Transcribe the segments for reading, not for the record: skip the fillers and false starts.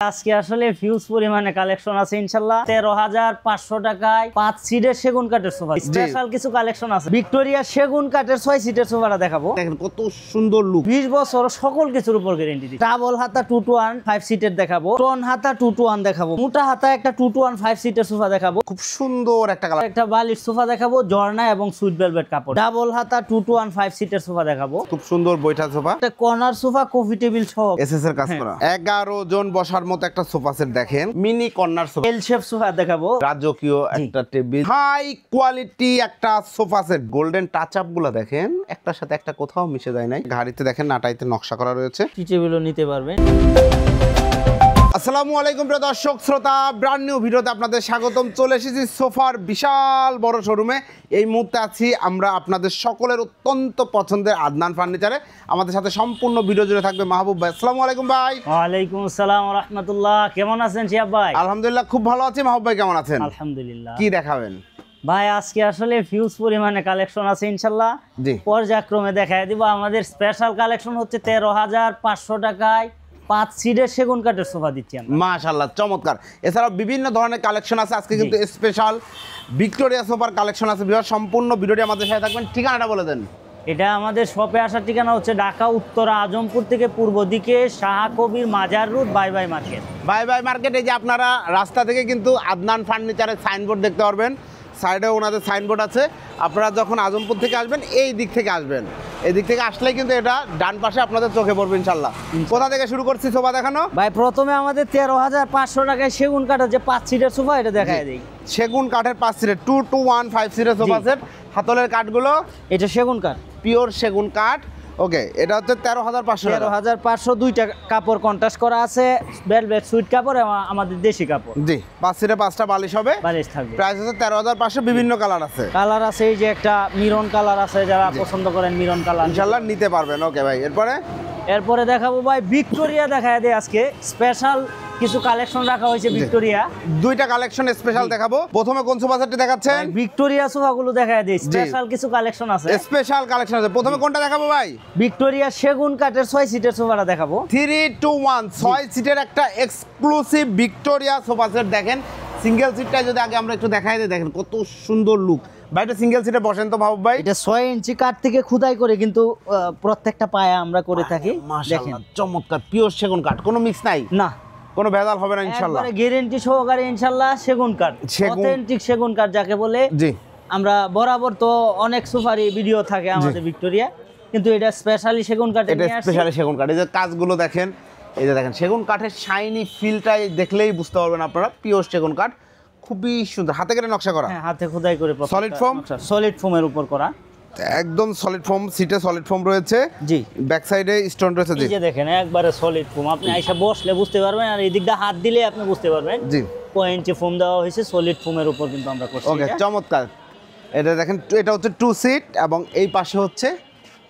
আজকে আসলে হিউজ পরিমাণে কালেকশন আছে ইনশাআল্লাহ। 13,500 টাকায় 5 সিটের সেগুন কাঠের সোফা, স্পেশাল কিছু কালেকশন আছে। ভিক্টোরিয়া সেগুন কাঠের 6 সিটের সোফাটা দেখাবো। দেখেন কত সুন্দর লুক, 20 বছর সকল কিছুর উপর গ্যারান্টি দিই। ডাবল হাতা 2 to 1 5 সিটের দেখাবো, টন হাতা 2 to 1 দেখাবো, মোটা হাতা একটা 2 to 1 5 সিটের সোফা দেখাবো। খুব সুন্দর একটা কালার, একটা বালিশ সোফা দেখাবো, ঝর্ণা এবং সুইট ভেলভেট কাপড়। ডাবল হাতা 2 to 1 5 সিটের সোফা দেখাবো। খুব সুন্দর বৈঠা সোফা, একটা কর্নার সোফা কফি টেবিল সহ এসএস এর কাজ করা। 11 জন বসার মতো একটা সোফা সেট দেখেন, মিনি কর্নার সোফা, এল শেপ সোফা দেখাবো। রাজকীয় একটা টেবিল, হাই কোয়ালিটি একটা sofa set. Golden touch up গুলো দেখেন, একটার সাথে একটা কোথাও মিশে যায় নাই। গাড়িতে দেখেন নাটাইতে নকশা করা রয়েছে, টি টেবিলও নিতে পারবেন। আসসালামু আলাইকুম প্রিয় দর্শক শ্রোতা, ব্র্যান্ড নিউ ভিডিওতে আপনাদের স্বাগতম। চলে এসেছি সোফার বিশাল বড় শোরুমে। এই মুহূর্তে আছি আমরা আপনাদের সকলের অত্যন্ত পছন্দের আদনান ফার্নিচারে। আমাদের সাথে সম্পূর্ণ ভিডিও জুড়ে থাকবে মাহবুব ভাই। আসসালামু আলাইকুম ভাই। ওয়ালাইকুম আসসালাম ওয়া রাহমাতুল্লাহ। কেমন আছেন শিহাব ভাই? আলহামদুলিল্লাহ খুব ভালো আছি। মাহবুব ভাই কেমন আছেন? আলহামদুলিল্লাহ। কি দেখাবেন ভাই? আজকে আসলে হিউজ পরিমাণে কালেকশন আছে ইনশাআল্লাহ। জি, পর্যায়ক্রমে দেখায় দিব। আমাদের স্পেশাল কালেকশন হচ্ছে 13,500 টাকায় 5 সিটের সেগুন কাঠের সোফা দিচ্ছি আমরা। মাশাআল্লাহ চমৎকার। এছাড়াও বিভিন্ন ধরনের কালেকশন আছে। আজকে কিন্তু স্পেশাল ভিক্টোরিয়া সোফার কালেকশন আছে। বিহার সম্পূর্ণ ভিডিওটি আমাদের সাথে থাকবেন। ঠিকানাটা বলে দেন। এটা আমাদের শপে আসার ঠিকানা হচ্ছে ঢাকা উত্তরা আজমপুর থেকে পূর্ব দিকে শাহ কবির মাজার road, bye bye market. Bye bye market, এই যে আপনারা রাস্তা থেকে কিন্তু আদনান ফার্নিচারের সাইনবোর্ড দেখতে পারবেন। সাইডে ওনাদের সাইনবোর্ড আছে। আপনারা যখন আজমপুর থেকে আসবেন এই দিক থেকে আসবেন, এই দিক থেকে আসলেই কিন্তু এটা ডান পাশে আপনাদের চোখে পড়বে ইনশাল্লাহ। কোথা থেকে শুরু করছি সোফা দেখানো? ভাই প্রথমে আমাদের 13,500 টাকায় সেগুন কাঠের যে 5 সিটের সোফা এটা দেখায় দিই। সেগুন কাঠের 5 সিটের 2 to 1 5 সিটের সোফা সেট। হাতলের কাঠগুলো এটা সেগুন কাঠ, পিওর সেগুন কাঠ। ওকে, এটা হচ্ছে 13,500 টাকা। 13,500 দুইটা কাপড় কন্ট্রাস্ট করা আছে, ভেলভেট সুইট কাপড় এবং আমাদের দেশি কাপড়। জি, 5 সিটে 5টা বালিশ হবে, বালিশ থাকবে। প্রাইস হচ্ছে 13,500। বিভিন্ন কালার আছে, কালার আছে এই যে একটা মিরন কালার আছে, যারা পছন্দ করেন মিরন কালার ইনশাআল্লাহ নিতে পারবেন। ওকে ভাই, এরপরে দেখাবো ভাই ভিক্টোরিয়া দেখায় দেয়। আজকে স্পেশাল কিছু কালেকশন রাখা হয়েছে ভিক্টোরিয়া, দুইটা কালেকশন স্পেশাল দেখাবো। প্রথমে কোন সোফা সেটটি দেখাচ্ছেন? ভিক্টোরিয়া সোফাগুলো দেখায় দেয়, স্পেশাল কিছু কালেকশন আছে, স্পেশাল কালেকশন আছে। প্রথমে কোনটা দেখাবো ভাই? ভিক্টোরিয়া সেগুন কাঠের 6 সিটের সোফাটা দেখাবো। 3 to 1 6 সিটের একটা এক্সক্লুসিভ ভিক্টোরিয়া সোফা সেট দেখেন। সিঙ্গেল সিটটা যদি আগে আমরা একটু দেখাই দিই, দেখেন কত সুন্দর লুক। ভাই এটা সিঙ্গেল সিটে বসেন তো মাহবুব ভাই। এটা 6 ইঞ্চি কাঠ থেকে খোদাই করে কিন্তু প্রত্যেকটা পায়া আমরা করে থাকি। দেখেন মাশাআল্লাহ চমৎকার, পিওর সেগুন কাঠ, কোনো মিক্স নাই, না কোনো ভেজাল হবে না ইনশাআল্লাহ। একবারে গ্যারান্টি সহকারে ইনশাআল্লাহ সেগুন কাঠ, অথেন্টিক সেগুন কাঠ যাকে বলে। জি, আমরা বরাবর তো অনেক সোফারই ভিডিও থাকে আমাদের ভিক্টোরিয়া, কিন্তু এটা স্পেশালি সেগুন কাঠ। এটা স্পেশালি সেগুন কাঠ। এই যে কাজগুলো দেখেন, এই যে দেখেন সেগুন কাঠের শাইনি ফিলটাই দেখলেই বুঝতে পারবেন আপনারা, পিওর সেগুন কাঠ, খুবই সুন্দর, হাতে করে নকশা করা। হ্যাঁ, হাতে খোদাই করে। সলিড ফোম, সলিড ফোমের উপর করা, একদম সলিড ফোম। সিটে সলিড ফোম রয়েছে, জি। ব্যাক সাইডে স্টোন রয়েছে, জি। এই যে দেখেন একবারে সলিড ফোম, আপনি আইসা বসলে বুঝতে পারবেন, আর এই দিকটা হাত দিলে আপনি বুঝতে পারবেন। জি, কয় ইঞ্চি ফোম দেওয়া হয়েছে, সলিড ফোমের উপর কিন্তু আমরা করছি। ওকে, চমৎকার। এটা দেখেন, এটা হচ্ছে 2 সিট এবং এই পাশে হচ্ছে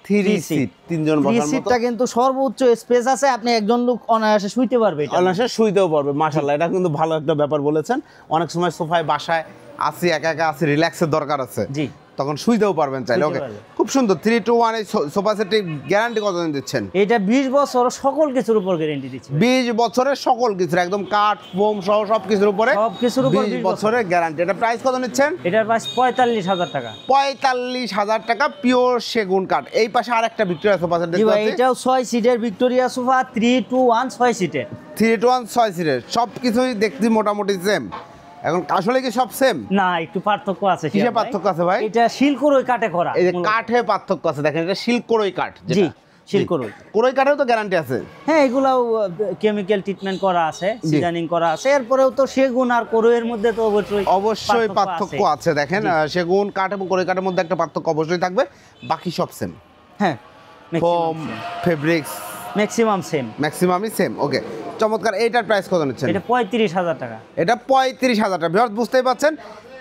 3 সিট, তিনজন বসার মতো। সিটটা কিন্তু সর্বোচ্চ স্পেস আছে, আপনি একজন লোক অনায়াসে শুইতে পারবে, এটা অনায়াসে শুইতেও পারবে। মাশাআল্লাহ, এটা কিন্তু ভালো একটা ব্যাপার বলেছেন। অনেক সময় সোফায় বাসায় আসি, একা একা আসি, রিল্যাক্সের দরকার আছে, জি, তখন শুইতেও পারবেন চাইলে। ওকে, খুব সুন্দর। 3 to 1 এই সোফা সেটে গ্যারান্টি কতদিন দিচ্ছেন? এটা 20 বছর সকল কিছুর উপর গ্যারান্টি দিচ্ছি। 20 বছরের সকল কিছুর, একদম কাঠ ফোম সহ সব কিছুর উপরে 20 বছরের গ্যারান্টি। এটা প্রাইস কত নিচ্ছেন? এটার প্রাইস 45,000 টাকা। 45,000 টাকা, পিওর সেগুন কাঠ। এই পাশে আরেকটা ভিক্টোরিয়া সোফা সেট দেখতে পাচ্ছি। এটাও 6 সিটের ভিক্টোরিয়া সোফা, 3 to 1 6 সিটের। 3 to 1 6 সিটের, সব কিছুই দেখছি মোটামুটি সেম। এখন আসলে কি সব সেম? না, একটু পার্থক্য আছে। কিসে পার্থক্য আছে ভাই? এটা শিলকোরই কাঠে করা। এই যে কাঠে পার্থক্য আছে, দেখেন এটা শিলকোরই কাঠ। জি, শিলকোরই। কোরই কাঠেও তো গ্যারান্টি আছে। হ্যাঁ, এগুলাও কেমিক্যাল ট্রিটমেন্ট করা আছে, সিজনিং করা আছে। এরপরেও তো সেগুন আর কোরইয়ের মধ্যে তো অবশ্যই পার্থক্য আছে। দেখেন সেগুন কাঠ এবং কোরই কাঠের মধ্যে একটা পার্থক্য অবশ্যই থাকবে, বাকি সব সেম। হ্যাঁ, ফোম, ফেব্রিক্স ম্যাক্সিমাম সেম, ম্যাক্সিমামই সেম। ওকে, চমৎকার। এইটার প্রাইস কত নিচ্ছেন? এটা 35,000 টাকা। এটা 35,000 টাকা। ভিউয়ার্স বুঝতেই পাচ্ছেন,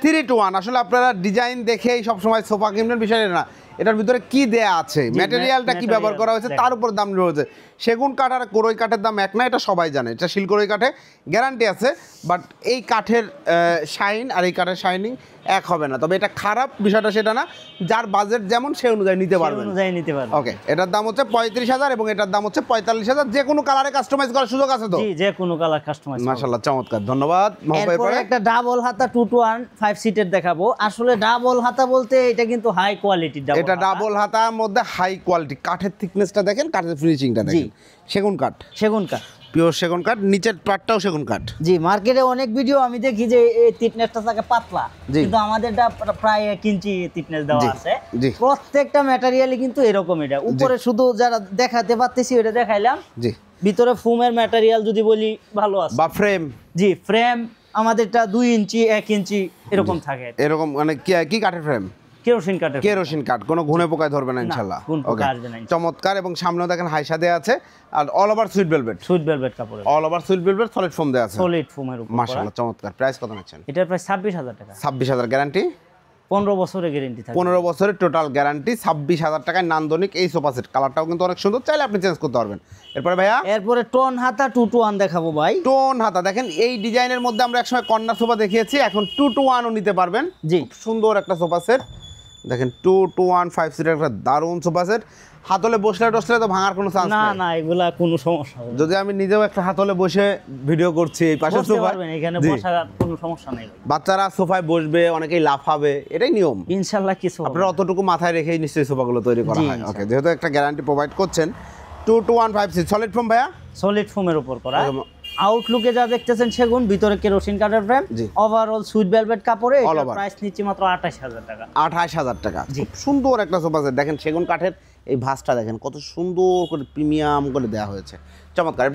3-to-1 আসলে আপনারা ডিজাইন দেখেই সব সময় সোফা কিনবেন, বিষয় না এটার ভিতরে কি দেয়া আছে, ম্যাটেরিয়ালটা কি ব্যবহার করা হয়েছে তার উপর দাম রয়েছে। সেগুন কাঠ আর কোরই কাঠের দাম এক না, এটা সবাই জানে। এটা শিলকড়ই কাঠে গ্যারান্টি আছে, বাট এই কাঠের শাইন আর এই কাঠের শাইনিং এক হবে না। তবে এটা খারাপ বিষয়টা সেটা না, যার বাজেট যেমন সে অনুযায়ী নিতে পারবেন। ওকে, এটার দাম হচ্ছে 35,000 এবং এটার দাম হচ্ছে 45,000। যে কোনো কালারে কাস্টমাইজ করার সুযোগ আছে তো? জি, যে কোনো কালার কাস্টমাইজ। মাশাআল্লাহ, চমৎকার, ধন্যবাদ। এরপরে একটা ডাবল হাতা 2-to-1 5 সিটের দেখাবো। আসলে ডাবল হাতা বলতে এটা কিন্তু হাই কোয়ালিটির ডাবল। এটা ডাবল হাতার মধ্যে হাই কোয়ালিটি, কাঠের থিকনেসটা দেখেন, কাঠের ফিনিশিংটা দেখেন। সেগুন কাঠ, সেগুন কাঠ, পিওর সেগুন কাঠ, নিচের পাটটাও সেগুন কাঠ। জি, মার্কেটে অনেক ভিডিও আমি দেখি যে এই থিকনেসটা থাকে পাতলা, কিন্তু আমাদেরটা প্রায় 1 ইঞ্চি থিকনেস দেওয়া আছে। প্রত্যেকটা ম্যাটেরিয়ালই কিন্তু এরকম। এটা উপরে শুধু যারা দেখাতে পারতেছি ওটা দেখাইলাম, জি, ভিতরে ফোমের ম্যাটেরিয়াল যদি বলি ভালো আছে, বা ফ্রেম। জি, ফ্রেম আমাদেরটা 2 ইঞ্চি 1 ইঞ্চি এরকম থাকে। এরকম মানে কি কাঠের ফ্রেম? কেরোসিন কাঠের। কেরোসিন কাঠ, কোনো ঘুনে পোকায় ধরবে না ইনশাআল্লাহ। চমৎকার। এবং সামনেও দেখেন হাইসা দেয়া আছে, আর অল ওভার সুইট ভেলভেট কাপড়, all over sweet velvet solid foam দেয়া আছে, সলিড ফোমের উপর। মাশাআল্লাহ, চমৎকার। প্রাইস কত নিচ্ছেন? এটার প্রাইস 26,000 টাকা। 26,000 গ্যারান্টি? 15 বছরের গ্যারান্টি থাকে। 15 বছরের টোটাল গ্যারান্টি। 26,000 টাকায় নান্দনিক এই সোফা সেট। কালারটাও কিন্তু অনেক সুন্দর, চাইলে আপনি চেঞ্জ করতে পারবেন। এরপরে ভাইয়া, এরপরে টোন হাতা 2-to-1 দেখাবো ভাই। টোন হাতা দেখেন, এই ডিজাইনের মধ্যে আমরা একসময় কর্নার সোফা দেখিয়েছি, এখন 2-to-1 ও নিতে পারবেন। জি, সুন্দর একটা সোফা সেট দেখেন, 2-to-1 5 সিটের একটা দারুণ সোফা সেট। হাতলে বসলে তো ভাঙার কোনো চান্স না। না, এগুলা কোনো সমস্যা হবে না। যদি আমি নিজেও একটা হাতলে বসে ভিডিও করছি, এই পাশে সোফা, এখানে বসার কোনো সমস্যা নেই। বাচ্চারা সোফায় বসবে, অনেকেই লাফাবে, এটাই নিয়ম ইনশাআল্লাহ। কিছু আপনারা অতটুকু মাথায় রেখেই নিশ্চয়ই সোফাগুলো তৈরি করা হয়। ওকে, যেহেতু একটা গ্যারান্টি প্রোভাইড করছেন, 2-to-1 5 সিট সলিড ফোম ভাইয়া? সলিড ফোমের উপর করা। আউটলুকে যা দেখতেছেন সেগুন, ভিতরে কেরোসিন কাঠের ফ্রেম, ওভারঅল সুইট ভেলভেট কাপড়ে। এটা প্রাইস নিচ্ছে মাত্র 28,000 টাকা। 28,000 টাকা। খুব সুন্দর একটা সোফা সেট দেখেন, সেগুন কাঠের এই ভাঁজটা দেখেন কত সুন্দর করে প্রিমিয়াম করে দেওয়া হয়েছে, চমৎকার।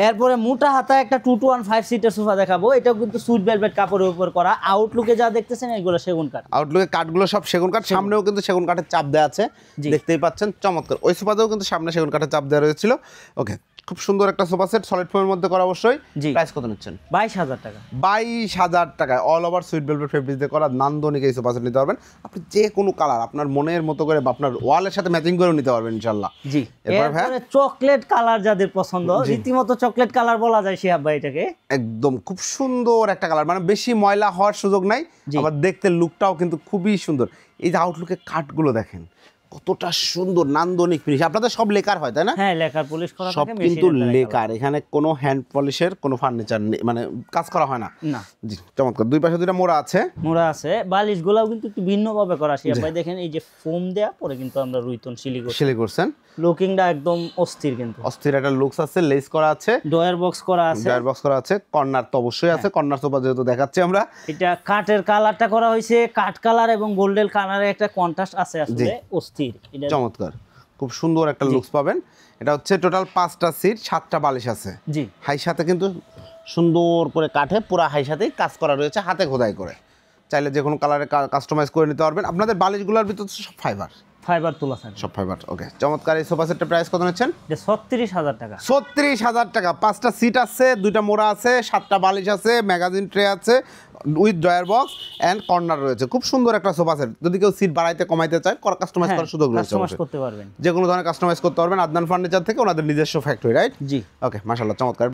এরপরে মোটা হাতা একটা 2-to-1 5 সিটের সোফা দেখাবো। এটাও কিন্তু সুইট ভেলভেট কাপড়ের উপর করা। আউটলুকে যা দেখতেছেন এগুলো সেগুন কাঠ, আউটলুকে কাঠগুলো সব সেগুন কাঠ। সামনেও কিন্তু সেগুন কাঠের চাপ দেওয়া আছে, দেখতেই পাচ্ছেন, চমৎকার। ওই সোফাতেও কিন্তু সামনে সেগুন কাঠের চাপ দেওয়া রয়েছিল। ওকে, খুব সুন্দর একটা সোফা সেট, সলিড ফোমের মধ্যে করা অবশ্যই। প্রাইস কত নিচ্ছেন? 22,000 টাকা। 22,000 টাকায় all over sweet velvet fabric দিয়ে করা নান্দনিক এই সোফা সেট নিতে পারবেন আপনি। যে কোনো কালার আপনার মনের মতো করে, আপনার ওয়ালের সাথে ম্যাচিং করে নিতে পারবেন ইনশাআল্লাহ। জি, এরপরে চকলেট কালার যাদের পছন্দ, রীতিমতো চকলেট কালার বলা যায় শিহাব ভাই এটাকে। একদম খুব সুন্দর একটা কালার, মানে বেশি ময়লা হওয়ার সুযোগ নাই, আবার দেখতে লুকটাও কিন্তু খুবই সুন্দর। এই যে আউটলুকের কাঠগুলো দেখেন কতটা সুন্দর, নান্দনিক ফিনিশ। আপনাদের সব লেকার হয় তাই না? হ্যাঁ, লেকার পলিশ করা থাকে, সব কিন্তু লেকার। এখানে কোনো হ্যান্ড পলিশের কোনো ফার্নিচার নেই, মানে কাজ করা হয় না। না, জি, চমৎকার। দুই পাশে দুইটা মোড়া আছে, বালিশগুলোও কিন্তু একটু ভিন্নভাবে করা আছে। আপনি দেখেন এই যে ফোম দেয়া পরে কিন্তু আমরা রুইতন সিলি করছেন। লুকিংটা একদম অস্থির, কিন্তু অস্থির একটা লুকস আছে। লেস করা আছে, ডয়ার বক্স করা আছে, কর্নার তো অবশ্যই আছে। কর্নার সোফা যেহেতু দেখাচ্ছি আমরা, এটা কাঠের কালারটা করা হয়েছে, কাঠ কালার এবং গোল্ডেন কালারের একটা কন্ট্রাস্ট আছে, আসলে অস্থির, চমৎকার। খুব সুন্দর একটা লুকস পাবেন। এটা হচ্ছে টোটাল 5টা সিট, 7টা বালিশ আছে। জি, হাই সাথে কিন্তু সুন্দর করে কাঠে পুরো হাই সাথেই কাজ করা রয়েছে, হাতে খোদাই করে। চাইলে যে কোনো কালারে কাস্টমাইজ করে নিতে পারবেন। আপনাদের বালিশগুলোর ভিতর সব ফাইবার তোলা থাকে, সব ফাইবার। ওকে, চমৎকার। এই সোফা সেটের প্রাইস কত নিচ্ছেন? 36,000 টাকা। 36,000 টাকা। 5টা সিট আছে, 2টা মোড়া আছে, 7টা বালিশ আছে, ম্যাগাজিন ট্রে আছে, with drawer box and corner রয়েছে। খুব সুন্দর একটা সোফা সেট। যদি কেউ সিট বাড়াইতে কমাইতে চায়, কাস্টমাইজ করার সুযোগ রয়েছে, কাস্টমাইজ করতে পারবেন, যে কোনো ধরনের কাস্টমাইজ করতে পারবেন। আদনান ফার্নিচার থেকে, ওনাদের নিজস্ব ফ্যাক্টরি, রাইট? জি। ওকে, মাশাআল্লাহ, চমৎকার।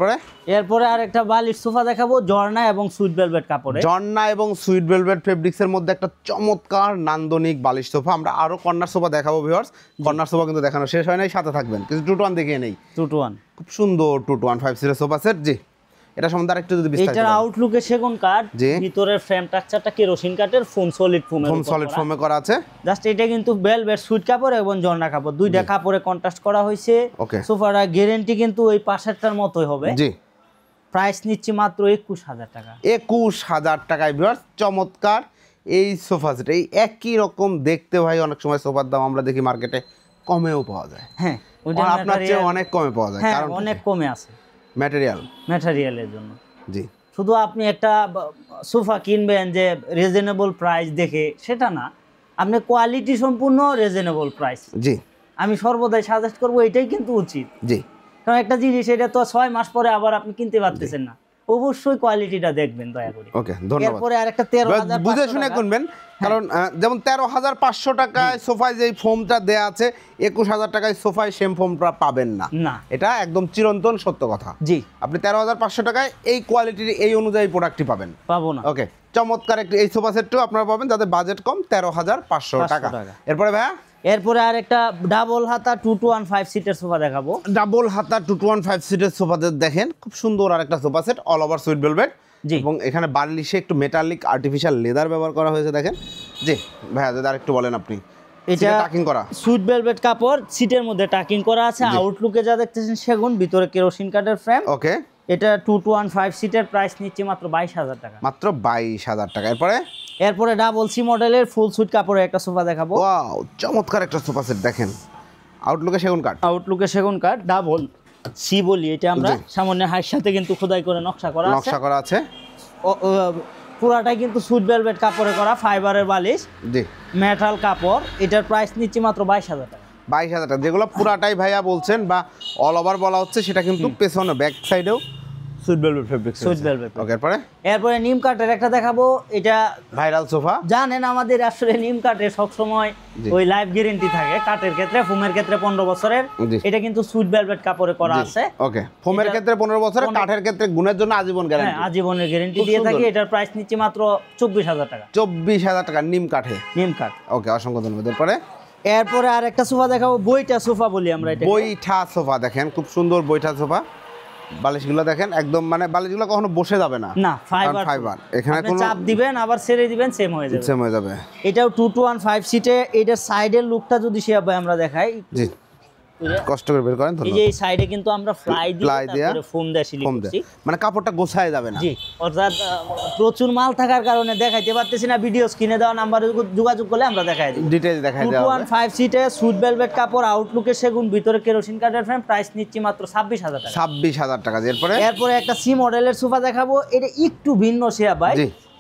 এরপরে আরেকটা বালিশ সোফা দেখাবো, ঝর্ণা এবং সুইট ভেলভেট কাপড়ে। ঝর্ণা এবং সুইট ভেলভেট ফেব্রিক্সের মধ্যে একটা চমৎকার নান্দনিক বালিশ সোফা। আমরা আরো কর্নার সোফা দেখাবো ভিউয়ার্স। কর্নার সোফা কিন্তু দেখানো শেষ হয় নাই, সাথে থাকবেন। কিন্তু 2-to-1 দেখিয়ে নেই। 2-to-1 খুব সুন্দর 2-to-1 5 সিটের সোফা সেট। জি, এটা সম্বন্ধে আরেকটু যদি বিস্তারিত। এটার আউটলুকে সেগুন কাঠ, ভিতরের ফ্রেম স্ট্রাকচারটা কেরোসিন কাঠের, ফোম সলিড ফোমে করা আছে। জাস্ট এটা কিন্তু ভেলভেট সুইট কাপড় এবং ঝর্ণা কাপড়, দুইটা কাপড়ে কন্ট্রাস্ট করা হয়েছে। সোফাটা গ্যারান্টি কিন্তু ওই পাশেরটার মতোই হবে। জি, প্রাইস নিচ্ছি মাত্র 21,000 টাকা। 21,000 টাকায় ভিউয়ার্স, চমৎকার এই সোফা সেট। এই একই রকম দেখতে ভাই, অনেক সময় সোফার দাম আমরা দেখি মার্কেটে কমেও পাওয়া যায়। হ্যাঁ, আপনার চেয়ে অনেক কমে পাওয়া যায়, কারণ অনেক কমে আছে ম্যাটেরিয়ালের জন্য। জি, শুধু আপনি একটা সোফা কিনবেন যে রিজনেবল প্রাইস দেখে, সেটা না, আপনি কোয়ালিটি সম্পূর্ণ রিজনেবল প্রাইস। জি, আমি সর্বদাই সাজেস্ট করবো এটাই কিন্তু উচিত। জি, কারণ একটা জিনিস এটা তো 6 মাস পরে আবার আপনি কিনতে পারতেছেন না, অবশ্যই কোয়ালিটিটা দেখবেন দয়া করে। ওকে, ধন্যবাদ। এরপরে আরেকটা 13,500 বুঝে শুনে কিনবেন, কারণ যেমন 13,500 টাকায় সোফায় যে ফোমটা দেয়া আছে 21,000 টাকায় সোফায় সেম ফোমটা পাবেন না, এটা একদম চিরন্তন সত্য কথা। জি, আপনি 13,500 টাকায় এই কোয়ালিটির এই অনুযায়ী প্রোডাক্টটি পাবেন, পাবো না। ওকে, চমৎকার একটি এই সোফা সেটটাও আপনারা পাবেন যাদের বাজেট কম, 13,500 টাকা। এরপরে ভাইয়া এরপরে আরেকটা ডাবল হাতা 215 সিটের সোফা দেখাবো। ডাবল হাতা 215 সিটের সোফা দেখেন, খুব সুন্দর আরেকটা sofa set, all over sweet velvet, এবং এখানে বার্লিশে একটু মেটালিক আর্টিফিশিয়াল লেদার ব্যবহার করা হয়েছে দেখেন। জি ভাইয়া, যদি আরেকটু বলেন আপনি। এটা টাকিং করা সুইট ভেলভেট কাপড়, সিটের মধ্যে টাকিং করা আছে, আউটলুকে যা দেখতেছেন সেগুন, ভিতরে কেরোসিন কাঠের ফ্রেম। ওকে, এটা 215 সিটের প্রাইস নিচ্ছে মাত্র 22,000 টাকা। মাত্র 22,000 টাকা। এরপরে ডাবল সি মডেলের ফুল সুইট কাপড়ের একটা সোফা দেখাবো। ওয়াও, চমৎকার একটা সোফা সেট দেখেন, আউটলুকে সেগুন কাঠ, আউটলুকে সেগুন কাঠ, ডাবল সি বলি এটা আমরা, সামনে হাইয়ের সাথে কিন্তু খোদাই করে নকশা করা আছে। পুরাটাই কিন্তু সুইট ভেলভেট কাপড়ে করা, ফাইবারের বালিশ, জি, মেটাল কাপড়। এটার প্রাইস নিচ্ছে মাত্র 22,000 টাকা। 22,000 টাকা, যেগুলো পুরাটাই ভাইয়া বলছেন বা অল ওভার বলা হচ্ছে, সেটা কিন্তু পেছনে ব্যাক সাইডেও sweet velvet fabric, sweet velvet. Okay, এরপরে নিম কাঠের একটা দেখাবো। এটা ভাইরাল সোফা, জানেন আমাদের আসলে নিম কাঠে সব সময় ওই লাইফ গ্যারান্টি থাকে, কাঠের ক্ষেত্রে, ফোমের ক্ষেত্রে 15 বছরের। এটা কিন্তু সুইট ভেলভেট কাপড়ে করা আছে। ওকে, ফোমের ক্ষেত্রে 15 বছরের, কাঠের ক্ষেত্রে গুণের জন্য আজীবন গ্যারান্টি। হ্যাঁ, আজীবনের গ্যারান্টি দিয়ে থাকি। এটার প্রাইস নিচ্ছে মাত্র 24,000 টাকা। 24,000 টাকা নিম কাঠে, নিম কাঠ। ওকে, অসংখ্য ধন্যবাদ। এরপরে আর একটা সোফা দেখাবো, বইটা সোফা বলি আমরা। এটা বইটা সোফা দেখেন, খুব সুন্দর বইটা সোফা। বালিশগুলো দেখেন, একদম মানে বালিশগুলো কখনো বসে যাবে না, ফাইবার। এখানে কোনো চাপ দিবেন আবার ছেড়ে দিবেন, সেম হয়ে যাবে। এটাও 215 সিটে। এটার সাইডের লুকটা যদি আমরা দেখাই, জি, কষ্ট করে বের করেন। এই যে এই সাইডে কিন্তু আমরা ফ্লাই দিয়ে তারপরে ফোম দিয়ে সিলিং করছি, মানে কাপড়টা গোছায় যাবে না। জি, অর্থাৎ প্রচুর মাল থাকার কারণে দেখাইতে পারতেছি না। ভিডিও স্ক্রিনে দেওয়া নাম্বারে যোগাযোগ করলে আমরা দেখাই দিই, ডিটেইলস দেখাই দেওয়া হবে। 215 সিটে সুইট ভেলভেট কাপড়, আউটলুকে সেগুন, ভিতরে কেরোসিন কাঠের ফ্রেম। প্রাইস নিচ্ছি মাত্র 26,000 টাকা। 26,000 টাকা। এরপরে একটা সি মডেলের সোফা দেখাবো। এটা একটু ভিন্ন শেয়া ভাই,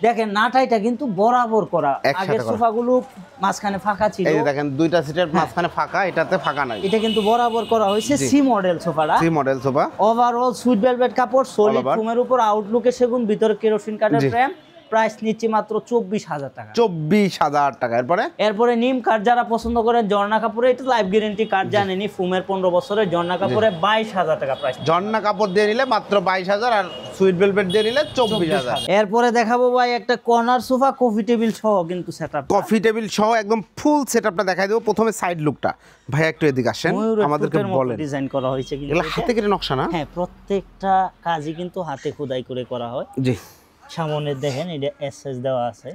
দেখেন নাটাইটা কিন্তু বরাবর করা। আগের সোফাগুলো মাঝখানে ফাঁকা ছিল, এই দেখেন দুইটা সিটের মাঝখানে ফাঁকা, এটাতে ফাঁকা নাই। এটা কিন্তু বরাবর করা হয়েছে। সি মডেল সোফাটা, C model sofa, overall sweet velvet কাপড়, সলিড ফোমের উপর, আউটলুকে সেগুন, ভিতরে কেরোসিন কাঠের ফ্রেম। প্রাইস নিচ্ছে মাত্র 24,000 টাকা। 24,000 টাকা। এরপরে নিম কাঠ যারা পছন্দ করেন, ঝর্ণা কাপড়ে, এটা লাইফ গ্যারান্টি কাঠ জানেনি, ফোমের 15 বছরের, ঝর্ণা কাপড়ে 22,000 টাকা প্রাইস। ঝর্ণা কাপড় দিয়ে নিলে মাত্র 22,000, আর সুইট ভেলভেট দিয়ে নিলে 24,000। এরপরে দেখাবো ভাই একটা কর্নার সোফা, কফি টেবিল সহ কিন্তু সেটআপ, কফি টেবিল সহ একদম ফুল সেটআপটা দেখাই দেব। প্রথমে সাইড লুকটা, ভাই একটু এদিকে আসেন, আমাদেরকে বলেন। ডিজাইন করা হয়েছে কিন্তু এগুলো হাতে কেটে নকশা না? হ্যাঁ, প্রত্যেকটা কাজই কিন্তু হাতে খোদাই করে করা হয়। জি, সামনে দেখেন এটা এসএস দেওয়া আছে,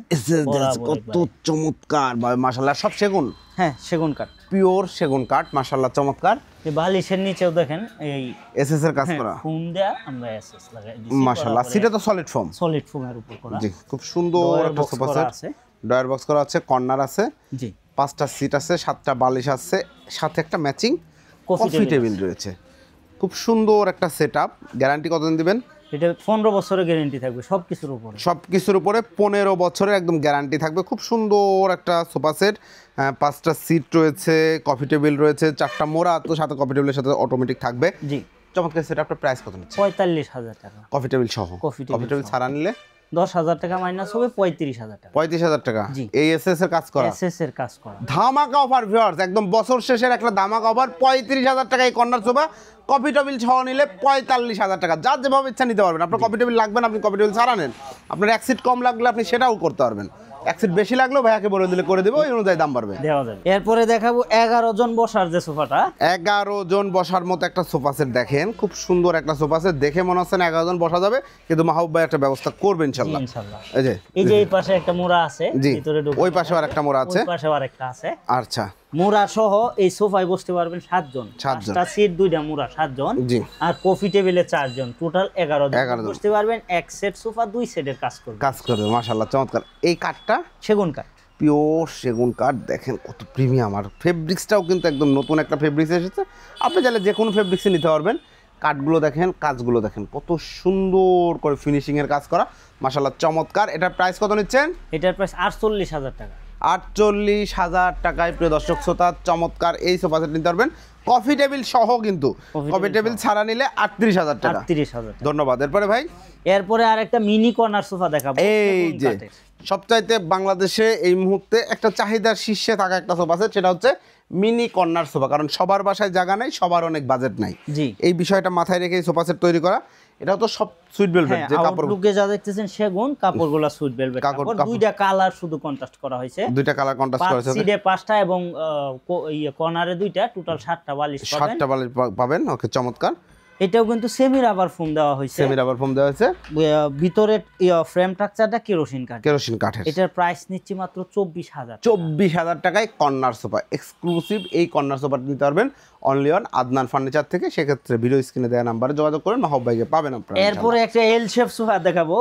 কত চমৎকার ভাই, মাশাআল্লাহ। সব সেগুন, হ্যাঁ সেগুন কাঠ, পিওর সেগুন কাঠ, মাশাআল্লাহ চমৎকার। এই বালিশের নিচেও দেখেন এই এসএস এর কাজ করা, ফোম দেয়া আমরা এসএস লাগাই দিছি, মাশাআল্লাহ। সিটা তো সলিড ফোম, সলিড ফোমের উপর করা। জি, খুব সুন্দর একটা সোফা সেট আছে, ডয়ার বক্স করা আছে, কর্নার আছে, জি, 5টা সিট আছে, 7টা বালিশ আছে, সাথে একটা ম্যাচিং কফি টেবিল রয়েছে। খুব সুন্দর একটা সেটআপ। গ্যারান্টি কতদিন দিবেন? এটা 15 বছরের গ্যারান্টি থাকবে সবকিছুর উপরে, 15 বছরের একদম গ্যারান্টি থাকবে। খুব সুন্দর একটা সোফা সেট, 5টা সিট রয়েছে, কফি টেবিল রয়েছে, 4টা মোড়া, তো সাথে কফি টেবিলের সাথে অটোমেটিক থাকবে। জি, চমৎকার সেটআপটার প্রাইস কত নিচ্ছে? 45,000 টাকা। কফি টেবিল সহ, কফি টেবিল ছাড়া নিলে 10,000 টাকা মাইনাস হবে, 35,000 টাকা। 35,000 টাকা। এই এসএস এর কাজ করা, এসএস এর কাজ করা, ধামাকা অফার ভিউয়ার্স, একদম বছর শেষের একটা ধামাকা অফার। 35,000 টাকা এই কর্নার সোফা, কফি টেবিল সহ নিলে 45,000 টাকা। যার যেভাবে ইচ্ছা নিতে পারবেন। আপনার কফি টেবিল লাগবে না, আপনি কফি টেবিল ছাড়া নেন। আপনার এক সিট কম লাগলে আপনি সেটাও করতে পারবেন, এক সিট বেশি লাগলেও ভাইয়াকে বলে দিলে করে দেবো, এই অনুযায়ী দাম বাড়বে, দেওয়া যাবে। এরপরে দেখাবো 11 জন বসার যে সোফাটা, 11 জন বসার মতো একটা সোফা সেট দেখেন, খুব সুন্দর একটা সোফা সেট। দেখে মনে হচ্ছে না 11 জন বসা যাবে, কিন্তু মাহবুব ভাই একটা ব্যবস্থা করবেন ইনশাআল্লাহ। এই যে এই পাশে একটা মোড়া আছে, ভিতরে ঢুকে ওই পাশে আরেকটা মোড়া আছে, ওই পাশে আরেকটা আছে। আচ্ছা, মোড়া সহ এই সোফায় বসতে পারবেন 7 জন, 5টা সিট, 2টা মোড়া, 7 জন, আর কফি টেবিলে 4 জন, টোটাল 11 জন বসতে পারবেন। এক সেট সোফা 2 সেটের কাজ করবে, মাশাআল্লাহ চমৎকার। এই কাঠটা সেগুন কাঠ, পিওর সেগুন কাঠ, দেখেন কত প্রিমিয়াম। আর ফেব্রিক্সটাও কিন্তু একদম নতুন একটা ফেব্রিক্স এসেছে, আপনি চাইলে যে কোনো ফেব্রিক্সে নিতে পারবেন। কাঠগুলো দেখেন, কাজগুলো দেখেন, কত সুন্দর করে ফিনিশিং এর কাজ করা, মাশাআল্লাহ চমৎকার। এটার প্রাইস কত নিচ্ছেন? এটার প্রাইস 48,000 টাকা। 48,000 টাকায় প্রিয় দর্শক শ্রোতা চমৎকার এই সোফা সেট নিতে পারবেন, কফি টেবিল সহ। কিন্তু কফি টেবিল ছাড়া নিলে 38,000 টাকা। 38,000। ধন্যবাদ। এরপরে ভাই এরপরে আরেকটা মিনি কর্নার সোফা দেখাবো। এই যে সবচাইতে বাংলাদেশে এই মুহূর্তে একটা চাহিদার শীর্ষে থাকা একটা সোফা সেট, সেটা হচ্ছে মিনি কর্নার সোফা। কারণ সবার বাসায় জায়গা নাই, সবার অনেক বাজেট নাই, এই বিষয়টা মাথায় রেখে এই সোফা সেট তৈরি করা। এটাও তো সব সুইট ভেলভেট, যে কাপড়গুলো যা দেখতেছেন সেগুন, কাপড়গুলো সুইট ভেলভেট কাপড়। দুইটা কালার শুধু কন্ট্রাস্ট করা হয়েছে, দুইটা কালার কন্ট্রাস্ট করা হয়েছে। সিডে 5টা এবং কর্নারে 2টা, টোটাল 7টা বালিশ পাবেন। 7টা বালিশ পাবেন। ওকে, চমৎকার। এটাও কিন্তু সেমি রাবার ফোম দেওয়া হয়েছে, সেমি রাবার ফোম দেওয়া হয়েছে। ভিতরে ফ্রেম স্ট্রাকচারটা কেরোসিন কাঠের। এটার প্রাইস নিচ্ছি মাত্র 24,000। 24,000 টাকায় কর্নার সোফা, এক্সক্লুসিভ এই কর্নার সোফা নিতে পারবেন অনলি অন আদনান ফার্নিচার থেকে। সেক্ষেত্রে ভিডিও স্ক্রিনে দেওয়া নাম্বারে যোগাযোগ করেন, মাহবুব ভাইকে পাবেন আপনারা। এরপরে একটা এল শেপ সোফা দেখাবো।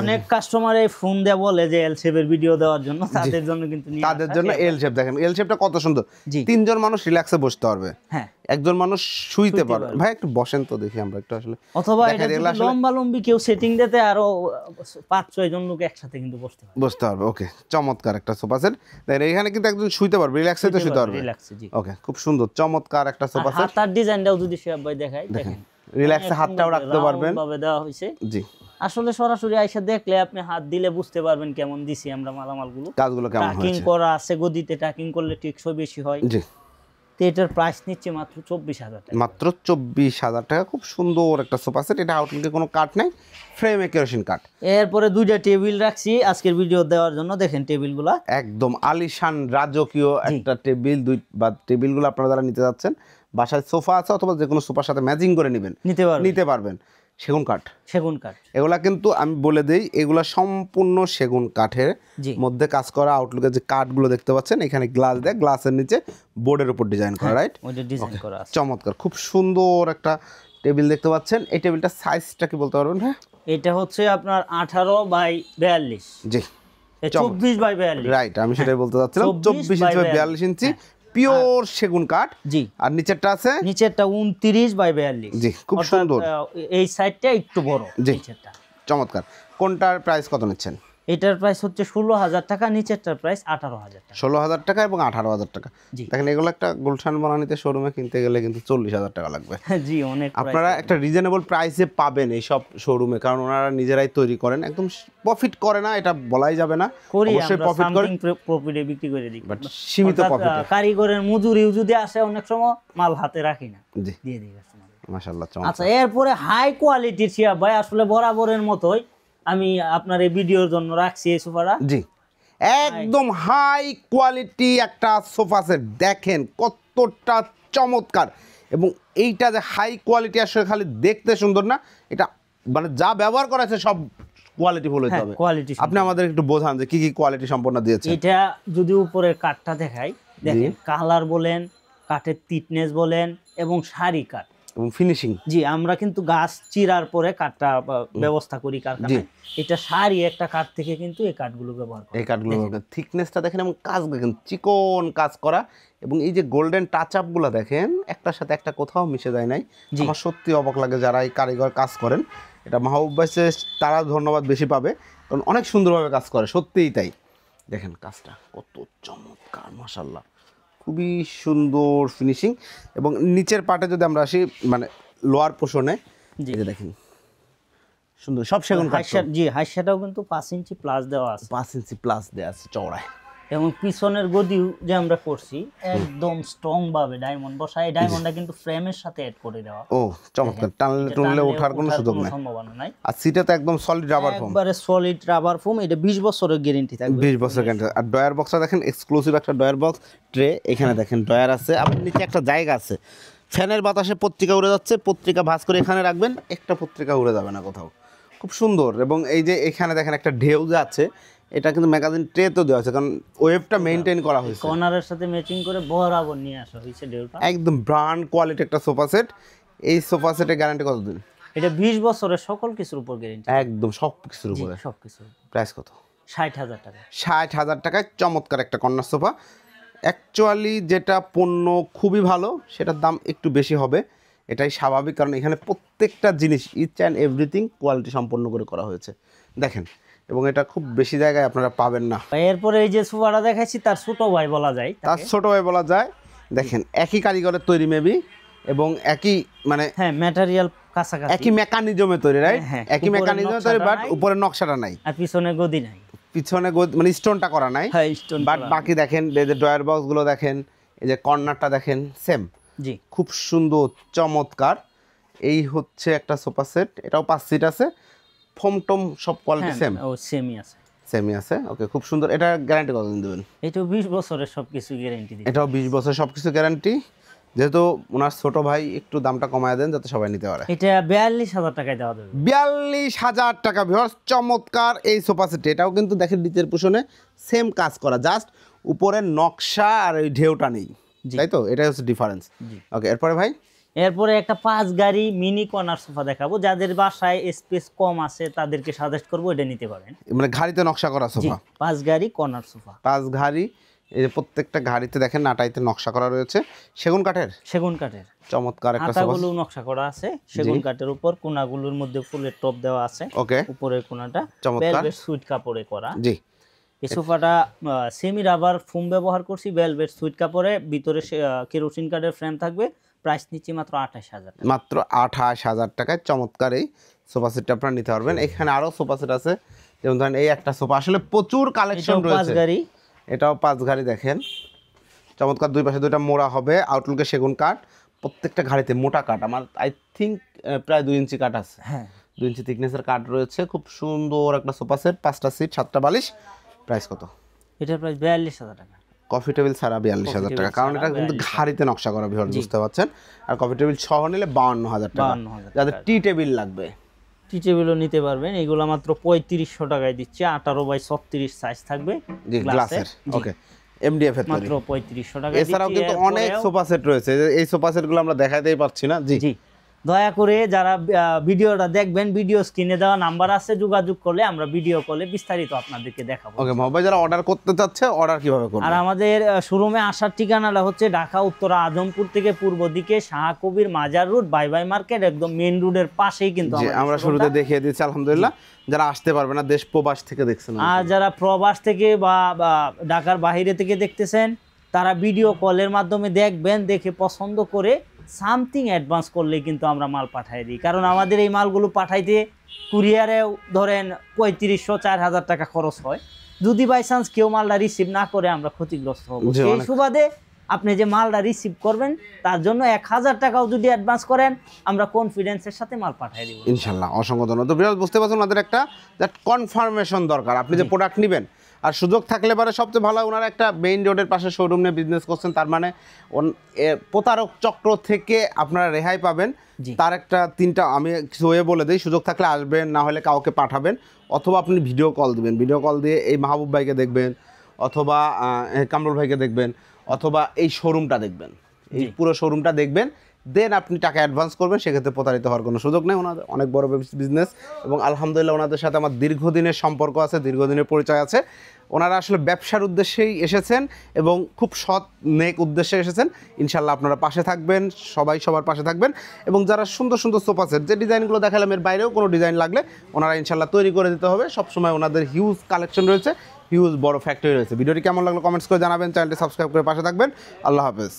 অনেক কাস্টমার এই ফোন দেয়া বলে যে এল শেপের ভিডিও দেওয়ার জন্য, তাদের জন্য কিন্তু তাদের জন্য এল শেপ। দেখেন এল শেপটা কত সুন্দর, 3 জন মানুষ রিল্যাক্সে বসতে পারবে। হ্যাঁ, একজন মানুষ শুইতে পারবে। ভাই একটু বসেন তো দেখি আমরা একটু আসলে। অথবা এটা লম্বা লম্বি কেউ সেটিং দিতে আরো 5-6 জন লোক একসাথে কিন্তু বসতে পারবে। ওকে, চমৎকার একটা সোফা সেট। দেখেন এখানে কিন্তু একজন শুইতে পারবে, রিল্যাক্সে তো শুইতে পারবে। ওকে, খুব সুন্দর চমৎকার একটা সোফা সেট। হাতার ডিজাইনটাও যদি শিহাব ভাই দেখাই, দেখেন রিল্যাক্সে হাতটাও রাখতে পারবেন, ভাবে দেওয়া হয়েছে। জি, আসলে সরাসরি আইসা দেখলে আপনি হাত দিলে বুঝতে পারবেন কেমন দিছি আমরা মালামালগুলো, কাজগুলো কেমন হয়েছে। টাকিং করা আছে, গদিতে টাকিং করলে টেকসই বেশি হয়। জি, তো এটার প্রাইস নিচ্ছে মাত্র 24,000 টাকা। মাত্র 24,000 টাকা। খুব সুন্দর একটা সোফা সেট। এটা আউটলুকে কোনো কাঠ নাই, ফ্রেমে কেরোসিন কাঠ। এরপরে 2টা টেবিল রাখছি আজকের ভিডিও দেওয়ার জন্য। দেখেন টেবিলগুলো একদম আলিশান রাজকীয় একটা টেবিল। টেবিলগুলো আপনারা যারা নিতে যাচ্ছেন, বাসায় সোফা আছে অথবা যে কোনো সোফার সাথে ম্যাচিং করে নিতে পারবেন। সেগুন কাঠ এগুলা কিন্তু আমি বলে দেই, এগুলা সম্পূর্ণ সেগুন কাঠের মধ্যে কাজ করা। আউটলুকে যে কাঠগুলো দেখতে পাচ্ছেন, এখানে গ্লাস দেয়, গ্লাসের নিচে বোর্ডের উপর ডিজাইন করা, রাইট? চমৎকার, খুব সুন্দর একটা টেবিল দেখতে পাচ্ছেন। এই টেবিলটা সাইজটা কি বলতে পারবেন? হ্যাঁ, এটা হচ্ছে আপনার 18x42। জি, 24x42, রাইট। আমি সেটাই বলতে চাচ্ছিলাম, 24x42 ইঞ্চি পিওর সেগুন কাঠ। জি, আর নিচেরটা আছে, নিচেরটা 29x42। জি, খুব সুন্দর। এই সাইডটা একটু বড়। নিচেরটা চমৎকার। কোনটার প্রাইস কত নিচ্ছেন? এটার প্রাইস হচ্ছে 16,000 টাকা, নিচেরটার প্রাইস 18,000 টাকা। 16,000 টাকা এবং 18,000 টাকা। দেখেন এগুলো একটা গুলশান বনানীতে শোরুমে কিনতে গেলে কিন্তু 40,000 টাকা লাগবে। জি, অনেক। আপনারা একটা রিজনেবল প্রাইসে পাবেন এই সব শোরুমে, কারণ ওনারা নিজেরাই তৈরি করেন, একদম প্রফিট করে না এটা বলাই যাবে না। অবশ্যই প্রফিট করে, প্রফিটে বিক্রি করে দিই, বাট সীমিত প্রফিট। কারিগরের মজুরিও যদি আসে অনেক সময় মাল হাতে রাখি না, দিয়ে দিই মাশাআল্লাহ। আচ্ছা, এরপরে হাই কোয়ালিটির শিহাব ভাই, আসলে বরাবরের মতোই আমি আপনার এই ভিডিওর জন্য রাখছি এই সোফাটা। জি, একদম হাই কোয়ালিটি একটা সোফা সেট। দেখেন কতটা চমৎকার, এবং এইটা যে হাই কোয়ালিটি আসলে খালি দেখতে সুন্দর না, এটা মানে যা ব্যবহার করা আছে সব কোয়ালিটি ফুল হতে হবে। আপনি আমাদের একটু বোঝান যে কি কি কোয়ালিটি সম্পন্ন দিয়েছে। এটা যদি উপরের কাঠটা দেখাই, দেখেন কালার বলেন, কাঠের থিকনেস বলেন এবং সারি কাঠ এবং ফিনিশিং। জি, আমরা কিন্তু গাছ চিরার পরে কাঠটা ব্যবস্থা করি কারখানায়। এটা সারি একটা কাঠ থেকে কিন্তু এই কাঠগুলো ব্যবহার করি। এই কাঠগুলো থিকনেসটা দেখেন এবং কাজ দেখেন, চিকন কাজ করা, এবং এই যে গোল্ডেন টাচ আপ গুলো দেখেন, একটার সাথে একটা কোথাও মিশে যায় নাই। আমার সত্যি অবাক লাগে যারা এই কারিগর কাজ করেন। এটা মাহবুব ভাই তারা ধন্যবাদ বেশি পাবে, কারণ অনেক সুন্দরভাবে কাজ করে, সত্যিই তাই। দেখেন কাজটা কত চমৎকার, মাশাআল্লাহ, খুবই সুন্দর ফিনিশিং। এবং নিচের পার্টে যদি আমরা আসি, মানে লোয়ার পোর্শনে, এই যে দেখেন সুন্দর সব সেগুন কাঠ। জি, হাইশাটাও কিন্তু 5 ইঞ্চি প্লাস দেওয়া আছে, 5 ইঞ্চি প্লাস দেওয়া আছে চওড়ায়। এবং পিছনের গদি যে আমরা করছি একদম স্ট্রং ভাবে ডায়মন্ড বসা। এই ডায়মন্ডটা কিন্তু ফ্রেমের সাথে অ্যাড করে দেওয়া। ও চমৎকার, টানলে ওঠার কোনো সুযোগ নাই, সম্ভাবনা নাই। আর সিটে তো একদম সলিড রাবার ফোম, একবারে সলিড রাবার ফোম। এটা 20 বছরের গ্যারান্টি থাকবে, 20 বছর গ্যারান্টি। আর ডয়ার বক্সটা দেখেন, এক্সক্লুসিভ একটা ডয়ার বক্স ট্রে। এখানে দেখেন ডয়ার আছে, আপনার নিচে একটা জায়গা আছে, ফ্যানের বাতাসে পত্রিকা উড়ে যাচ্ছে, পত্রিকা ভাঁজ করে এখানে রাখবেন, একটা পত্রিকা উড়ে যাবে না কোথাও। খুব সুন্দর। এবং এই যে এখানে দেখেন একটা ঢেউ যে আছে, এটা কিন্তু ম্যাগাজিন ট্রে তো দেওয়া আছে, কারণ ওয়েবটা মেইনটেইন করা হয়েছে, কর্নারের সাথে ম্যাচিং করে বরাবর নিয়ে আসা হয়েছে ঢেউটা। একদম ব্র্যান্ড কোয়ালিটি একটা সোফা সেট। এই সোফা সেটের গ্যারান্টি কতদিন? এটা 20 বছরের সকল কিছুর উপর গ্যারান্টি, একদম সব কিছুর উপরে। সবকিছু। প্রাইস কত? 60,000 টাকা। 60,000 টাকায় চমৎকার একটা কর্নার সোফা। অ্যাকচুয়ালি যেটা পণ্য খুবই ভালো, সেটার দাম একটু বেশি হবে, এটাই স্বাভাবিক, কারণ এখানে প্রত্যেকটা জিনিস ইচ অ্যান্ড এভরিথিং কোয়ালিটি সম্পন্ন করে করা হয়েছে। দেখেন, এবং এটা খুব বেশি জায়গায় আপনারা পাবেন না। এরপরে এই যে সোফাটা দেখাচ্ছি, তার ছোট ভাই বলা যায়, তার ছোট ভাই বলা যায়। দেখেন একই কারিগরের তৈরি, মেবি এবং একই মানে হ্যাঁ ম্যাটেরিয়াল কাছাকাছি, একই মেকানিজমে তৈরি, রাইট? একই মেকানিজমে তৈরি, বাট উপরের নকশাটা নাই, আর পিছনে গদি নাই, পিছনে মানে স্টোনটা করা নাই। হ্যাঁ স্টোন। বাট বাকি দেখেন, এই যে ড্রয়ার বক্স গুলো দেখেন, এই যে কর্নারটা দেখেন, সেম। জি, খুব সুন্দর, চমৎকার। এই হচ্ছে একটা সোফা সেট, এটাও 5 সিট আছে, ফোম টম সব কোয়ালিটি সেম, ও সেমই আছে, সেমই আছে। ওকে, খুব সুন্দর। এটা গ্যারান্টি কতদিন দেবেন? এটাও 20 বছরের সবকিছু গ্যারান্টি দিই। এটাও 20 বছর সবকিছু গ্যারান্টি। যেহেতু ওনার ছোট ভাই, একটু দামটা কমায় দেন যাতে সবাই নিতে পারে। এটা 42,000 টাকায় দেওয়া যাবে। 42,000 টাকা ভিউয়ার্স, চমৎকার এই সোফা সেট। এটাও কিন্তু দেখেন নিচের পোষণে সেম কাজ করা, জাস্ট উপরের নকশা আর এই ঢেউটা নেই, তাই তো? এটাই হচ্ছে ডিফারেন্স। ওকে, এরপরে ভাই? এরপরে একটা 5 গাড়ি মিনি কর্নার সোফা দেখাবো, যাদের বাসায় স্পেস কম আছে তাদেরকে সাজেস্ট করবো, এটা নিতে পারেন। মানে ঘাড়িতে নকশা করা সোফা, 5 গাড়ি কর্নার সোফা, 5 ঘাড়ি। এই যে প্রত্যেকটা ঘাড়িতে দেখেন নাটাইতে নকশা করা রয়েছে, সেগুন কাঠের, সেগুন কাঠের। চমৎকার একটা সোফা। হাতাগুলো নকশা করা আছে সেগুন কাঠের উপর, কোনাগুলোর মধ্যে ফুলের টপ দেওয়া আছে। ওকে, উপরের কোনাটা চমৎকার ভেলভেট সুইট কাপড়ে করা। জি, এই সোফাটা সেমি রাবার ফোম ব্যবহার করছি, ভেলভেট সুইট কাপড়ে, ভিতরে কেরোসিন কাঠের ফ্রেম থাকবে। প্রাইস নিচ্ছি মাত্র 28,000 টাকা। মাত্র 28,000 টাকায় চমৎকার এই সোফা সেটটা আপনারা নিতে পারবেন। এখানে আরো সোফা সেট আছে, যেমন ধরেন এই একটা সোফা, আসলে প্রচুর কালেকশন রয়েছে। 5 গাড়ি, এটাও 5 ঘাড়ি দেখেন, চমৎকার। দুই পাশে দুইটা মোড়া হবে, আউটলুকে সেগুন কাঠ, প্রত্যেকটা ঘাড়িতে মোটা কাঠ। আমার আই থিঙ্ক প্রায় 2 ইঞ্চি কাঠ আছে, হ্যাঁ 2 ইঞ্চি থিকনেসের কাঠ রয়েছে। খুব সুন্দর একটা সোফা সেট, 5টা সিট, 7টা বালিশ। প্রাইস কত? এটার প্রাইস 42,000 টাকা। কফি টেবিল ছাড়া 42,000 টাকা, কারণ এটা কিন্তু ঘাড়িতে নকশা করা, ভিউয়ার বুঝতে পারছেন। আর কফি টেবিল সহ নিলে 52,000 টাকা। 52,000 যাদের টি টেবিল লাগবে, টি টেবিলও নিতে পারবেন। এগুলো মাত্র 3500 টাকায় দিচ্ছে, 18x36 সাইজ থাকবে, জি, গ্লাসের। ওকে, এমডিএফ এর মাত্র 3500 টাকা। এছাড়াও কিন্তু অনেক সোফা সেট রয়েছে, এই সোফা সেটগুলো আমরা দেখাতেই পারছি না। জি, দয়া করে যারা ভিডিওটা দেখবেন, ভিডিও স্ক্রিনে দেওয়া নাম্বার আছে, যোগাযোগ করলে আমরা ভিডিও কলে বিস্তারিত আপনাদেরকে দেখাবো। ওকে, মোবাইল যারা অর্ডার করতে চাচ্ছে, অর্ডার কিভাবে করবে? আর আমাদের শোরুমে আসার ঠিকানাটা হচ্ছে ঢাকা উত্তরা আজমপুর থেকে পূর্ব দিকে শাহ কবির মাজার রোড, বাই বাই মার্কেট, একদম মেইন রোডের পাশেই কিন্তু আমরা শুরুতে দেখিয়ে দিচ্ছি। আলহামদুলিল্লাহ, যারা আসতে পারবে না, দেশ প্রবাস থেকে দেখছেন, আর যারা প্রবাস থেকে বা ঢাকার বাইরে থেকে দেখতেছেন, তারা ভিডিও কলের মাধ্যমে দেখবেন, দেখে পছন্দ করে সামথিং অ্যাডভান্স করলে কিন্তু আমরা মাল পাঠিয়ে দিই। কারণ আমাদের এই মালগুলো পাঠাইতে কুরিয়ারেও ধরেন 3500-4000 টাকা খরচ হয়। যদি বাই চান্স কেউ মালটা রিসিভ না করে, আমরা ক্ষতিগ্রস্ত হব। সেই সুবাদে আপনি যে মালটা রিসিভ করবেন, তার জন্য 1000 টাকাও যদি অ্যাডভান্স করেন, আমরা কনফিডেন্সের সাথে মাল পাঠিয়ে দিব ইনশাল্লাহ। অসংখ্য ধন্যবাদ। তো বিরাজ, বুঝতে পারছেন ওনাদের একটা কনফার্মেশন দরকার। আপনি যে প্রোডাক্ট নেবেন, আর সুযোগ থাকলে পরে সবচেয়ে ভালো, ওনারা একটা মেইন রোডের পাশে শোরুম নিয়ে বিজনেস করছেন, তার মানে প্রতারক চক্র থেকে আপনারা রেহাই পাবেন। তার একটা 3টা আমি কিছু ওয়ে বলে দিই। সুযোগ থাকলে আসবেন, না হলে কাউকে পাঠাবেন, অথবা আপনি ভিডিও কল দিবেন। ভিডিও কল দিয়ে এই মাহবুব ভাইকে দেখবেন, অথবা কামরুল ভাইকে দেখবেন, অথবা এই শোরুমটা দেখবেন, এই পুরো শোরুমটা দেখবেন, দেন আপনি টাকা অ্যাডভান্স করবেন। সেক্ষেত্রে প্রতারিত হওয়ার কোনো সুযোগ নেই। ওনাদের অনেক বড় বিজনেস, এবং আলহামদুলিল্লাহ ওনাদের সাথে আমার দীর্ঘদিনের সম্পর্ক আছে, দীর্ঘদিনের পরিচয় আছে। ওনারা আসলে ব্যবসার উদ্দেশ্যেই এসেছেন এবং খুব সৎ নেক উদ্দেশ্যে এসেছেন। ইনশাল্লাহ আপনারা পাশে থাকবেন, সবাই সবার পাশে থাকবেন। এবং যারা সুন্দর সুন্দর সোফা সেট, যে ডিজাইনগুলো দেখালাম, এর বাইরেও কোনো ডিজাইন লাগলে ওনারা ইনশাল্লাহ তৈরি করে দিতে হবে। সবসময় ওনাদের হিউজ কালেকশন রয়েছে, হিউজ বড় ফ্যাক্টরি রয়েছে। ভিডিওটি কেমন লাগলো কমেন্টস করে জানাবেন, চ্যানেলটি সাবস্ক্রাইব করে পাশে থাকবেন। আল্লাহ হাফেজ।